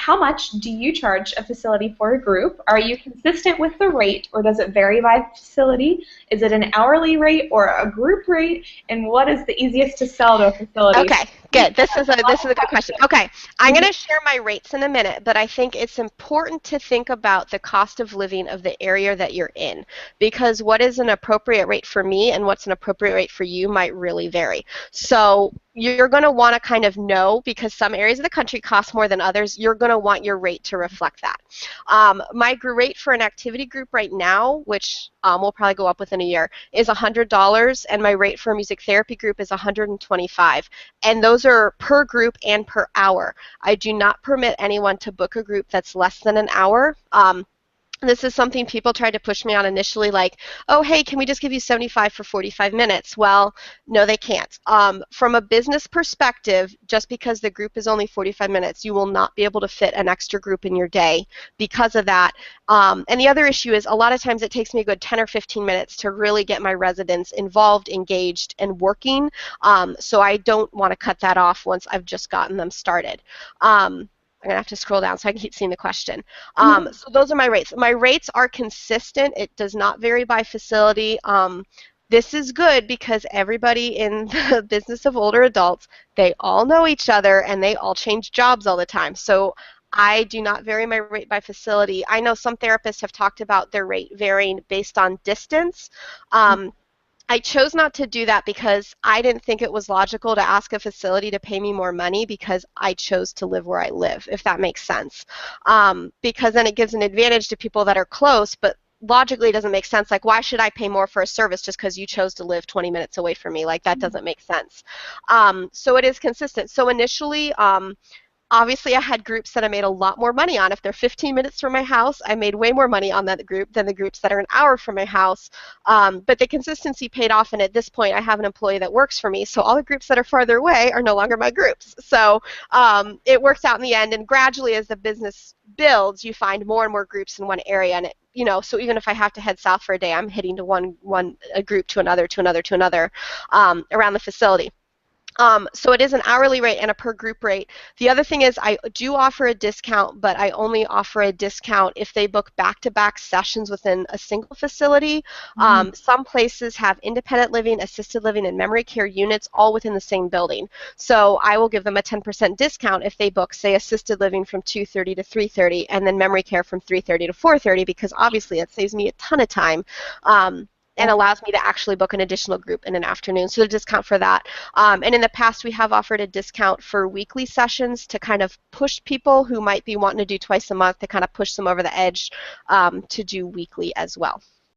how much do you charge a facility for a group? Are you consistent with the rate, or does it vary by facility? Is it an hourly rate or a group rate? And what is the easiest to sell to a facility? Okay, good. This is a good question. Okay, I'm going to share my rates in a minute, but I think it's important to think about the cost of living of the area that you're in, because what is an appropriate rate for me and what's an appropriate rate for you might really vary. So you're going to want to kind of know, because some areas of the country cost more than others, you're going to want your rate to reflect that. My rate for an activity group right now, which will probably go up within a year, is $100, and my rate for a music therapy group is $125. And those are per group and per hour. I do not permit anyone to book a group that's less than an hour. This is something people tried to push me on initially, like, oh, hey, can we just give you 75 for 45 minutes? Well, no, they can't. From a business perspective, just because the group is only 45 minutes, you will not be able to fit an extra group in your day because of that. And the other issue is a lot of times it takes me a good 10 or 15 minutes to really get my residents involved, engaged, and working. So I don't want to cut that off once I've just gotten them started. I'm going to have to scroll down so I can keep seeing the question. So those are my rates. My rates are consistent. It does not vary by facility. This is good because everybody in the business of older adults, they all know each other and they all change jobs all the time. So I do not vary my rate by facility. I know some therapists have talked about their rate varying based on distance. I chose not to do that because I didn't think it was logical to ask a facility to pay me more money because I chose to live where I live, if that makes sense. Because then it gives an advantage to people that are close, but logically it doesn't make sense. Like, why should I pay more for a service just because you chose to live 20 minutes away from me? Like, that doesn't make sense. So it is consistent. So initially, obviously, I had groups that I made a lot more money on. If they're 15 minutes from my house, I made way more money on that group than the groups that are an hour from my house. But the consistency paid off, and at this point, I have an employee that works for me. So all the groups that are farther away are no longer my groups. So it works out in the end, and gradually, as the business builds, you find more and more groups in one area, and so even if I have to head south for a day, I'm heading to a group to another around the facility. So it is an hourly rate and a per group rate. The other thing is I do offer a discount, but I only offer a discount if they book back-to-back sessions within a single facility. Some places have independent living, assisted living, and memory care units all within the same building. So I will give them a 10% discount if they book, say, assisted living from 2:30 to 3:30 and then memory care from 3:30 to 4:30, because obviously it saves me a ton of time. And allows me to actually book an additional group in an afternoon. So a discount for that. And in the past, we have offered a discount for weekly sessions to kind of push people who might be wanting to do twice a month, to kind of push them over the edge to do weekly as well.